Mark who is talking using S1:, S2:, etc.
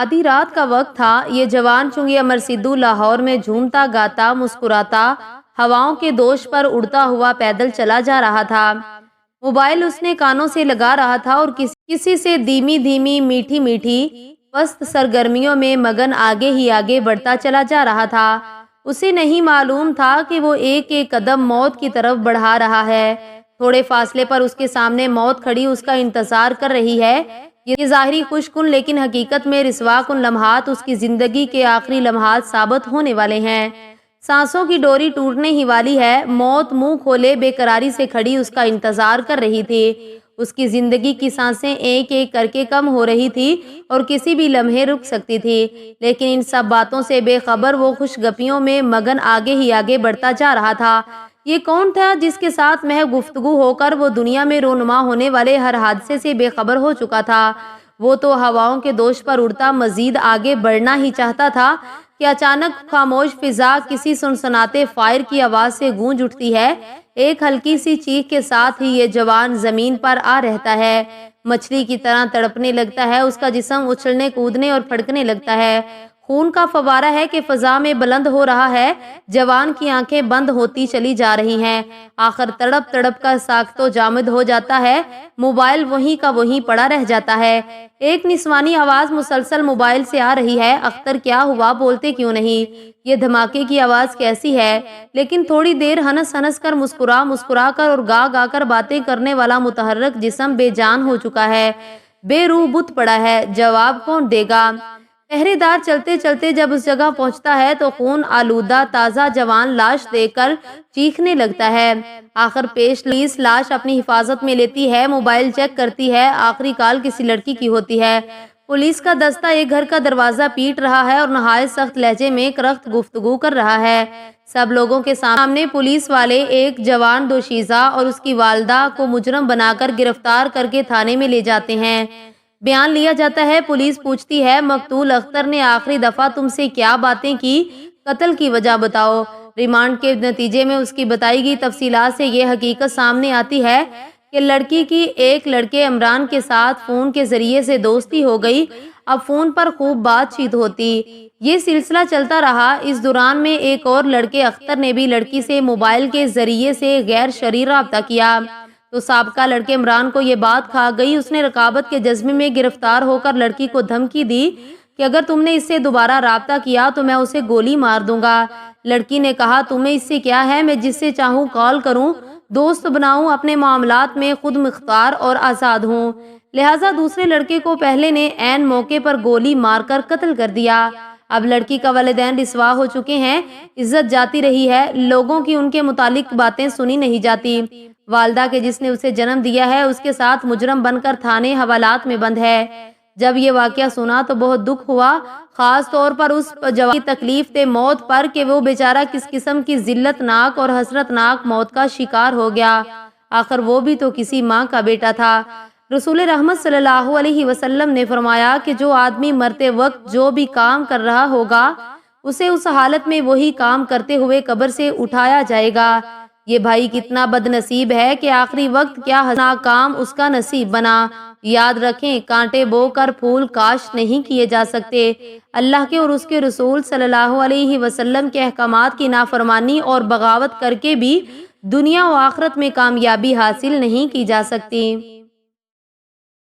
S1: آدھی رات کا وقت تھا۔ یہ جوان چنگی امر سدھو لاہور میں جھومتا گاتا مسکراتا ہواؤں کے دوش پر اڑتا ہوا پیدل چلا جا رہا تھا۔ موبائل اس نے کانوں سے لگا رہا تھا اور کسی سے دھیمی دھیمی میٹھی میٹھی پست سرگرمیوں میں مگن آگے ہی آگے بڑھتا چلا جا رہا تھا۔ اسے نہیں معلوم تھا کہ وہ ایک ایک قدم موت کی طرف بڑھا رہا ہے۔ تھوڑے فاصلے پر اس کے سامنے موت کھڑی اس کا انتظار کر رہی ہے۔ یہ ظاہری خوش کن لیکن حقیقت میں رسوا کن لمحات اس کی زندگی کے آخری لمحات ثابت ہونے والے ہیں۔ سانسوں کی ڈوری ٹوٹنے ہی والی ہے۔ موت منہ کھولے بے قراری سے کھڑی اس کا انتظار کر رہی تھی۔ اس کی زندگی کی سانسیں ایک ایک کر کے کم ہو رہی تھی اور کسی بھی لمحے رک سکتی تھی، لیکن ان سب باتوں سے بے خبر وہ خوش گپیوں میں مگن آگے ہی آگے بڑھتا جا رہا تھا۔ یہ کون تھا جس کے ساتھ محض گفتگو ہو کر وہ دنیا میں رونما ہونے والے ہر حادثے سے بے خبر ہو چکا تھا؟ وہ تو ہواؤں کے دوش پر اڑتا مزید آگے بڑھنا ہی چاہتا تھا کہ اچانک خاموش فضا کسی سنسناتے فائر کی آواز سے گونج اٹھتی ہے۔ ایک ہلکی سی چیخ کے ساتھ ہی یہ جوان زمین پر آ رہتا ہے، مچھلی کی طرح تڑپنے لگتا ہے، اس کا جسم اچھلنے کودنے اور پھڑکنے لگتا ہے۔ خون کا فوارہ ہے کہ فضا میں بلند ہو رہا ہے۔ جوان کی آنکھیں بند ہوتی چلی جا رہی ہیں۔ آخر تڑپ تڑپ کر ساختو جامد ہو جاتا ہے۔ موبائل وہیں کا وہیں پڑا رہ جاتا ہے۔ ایک نسوانی آواز مسلسل موبائل سے آ رہی ہے، اختر کیا ہوا، بولتے کیوں نہیں؟ یہ دھماکے کی آواز کیسی ہے؟ لیکن تھوڑی دیر ہنس ہنس کر مسکرا مسکرا کر اور گا گا کر باتیں کرنے والا متحرک جسم بے جان ہو چکا ہے، بے روح بت پڑا ہے۔ جواب کون دے گا؟ پہرے دار چلتے چلتے جب اس جگہ پہنچتا ہے تو خون آلودہ تازہ جوان لاش دیکھ کر چیخنے لگتا ہے۔ آخر پیش پولیس لاش اپنی حفاظت میں لیتی ہے، موبائل چیک کرتی ہے۔ آخری کال کسی لڑکی کی ہوتی ہے۔ پولیس کا دستہ ایک گھر کا دروازہ پیٹ رہا ہے اور نہایت سخت لہجے میں کرخت گفتگو کر رہا ہے۔ سب لوگوں کے سامنے پولیس والے ایک جوان دوشیزہ اور اس کی والدہ کو مجرم بنا کر گرفتار کر کے تھانے میں لے جاتے ہیں۔ بیان لیا جاتا ہے۔ پولیس پوچھتی ہے، مقتول اختر نے آخری دفعہ تم سے کیا باتیں کی؟ قتل کی وجہ بتاؤ۔ ریمانڈ کے نتیجے میں اس کی بتائی گئی تفصیلات سے یہ حقیقت سامنے آتی ہے کہ لڑکی کی ایک لڑکے عمران کے ساتھ فون کے ذریعے سے دوستی ہو گئی۔ اب فون پر خوب بات چیت ہوتی۔ یہ سلسلہ چلتا رہا۔ اس دوران میں ایک اور لڑکے اختر نے بھی لڑکی سے موبائل کے ذریعے سے غیر شرعی رابطہ کیا تو سابقہ لڑکے عمران کو یہ بات کھا گئی۔ اس نے رقابت کے جذبے میں گرفتار ہو کر لڑکی کو دھمکی دی کہ اگر تم نے اس سے دوبارہ رابطہ کیا تو میں اسے گولی مار دوں گا۔ لڑکی نے کہا، تمہیں اس سے کیا ہے، میں جس سے چاہوں کال کروں، دوست بناؤں، اپنے معاملات میں خود مختار اور آزاد ہوں۔ لہٰذا دوسرے لڑکے کو پہلے نے عین موقع پر گولی مار کر قتل کر دیا۔ اب لڑکی کا والدین رسوا ہو چکے ہیں، عزت جاتی رہی ہے، لوگوں کی ان کے متعلق باتیں سنی نہیں جاتی۔ والدہ کے جس نے اسے جنم دیا ہے اس کے ساتھ مجرم بن کر تھانے حوالات میں بند ہے۔ جب یہ واقعہ سنا تو بہت دکھ ہوا، خاص طور پر اس جوان کی تکلیف دہ موت پر کہ وہ بیچارہ کس قسم کی ذلت ناک اور حسرت ناک موت کا شکار ہو گیا۔ آخر وہ بھی تو کسی ماں کا بیٹا تھا۔ رسول رحمت صلی اللہ علیہ وسلم نے فرمایا کہ جو آدمی مرتے وقت جو بھی کام کر رہا ہوگا اسے اس حالت میں وہی کام کرتے ہوئے قبر سے اٹھایا جائے گا۔ یہ بھائی کتنا بد نصیب ہے کہ آخری وقت کیا حسناک کام اس کا نصیب بنا۔ یاد رکھیں، کانٹے بو کر پھول کاشت نہیں کیے جا سکتے۔ اللہ کے اور اس کے رسول صلی اللہ علیہ وسلم کے احکامات کی نافرمانی اور بغاوت کر کے بھی دنیا و آخرت میں کامیابی حاصل نہیں کی جا سکتی۔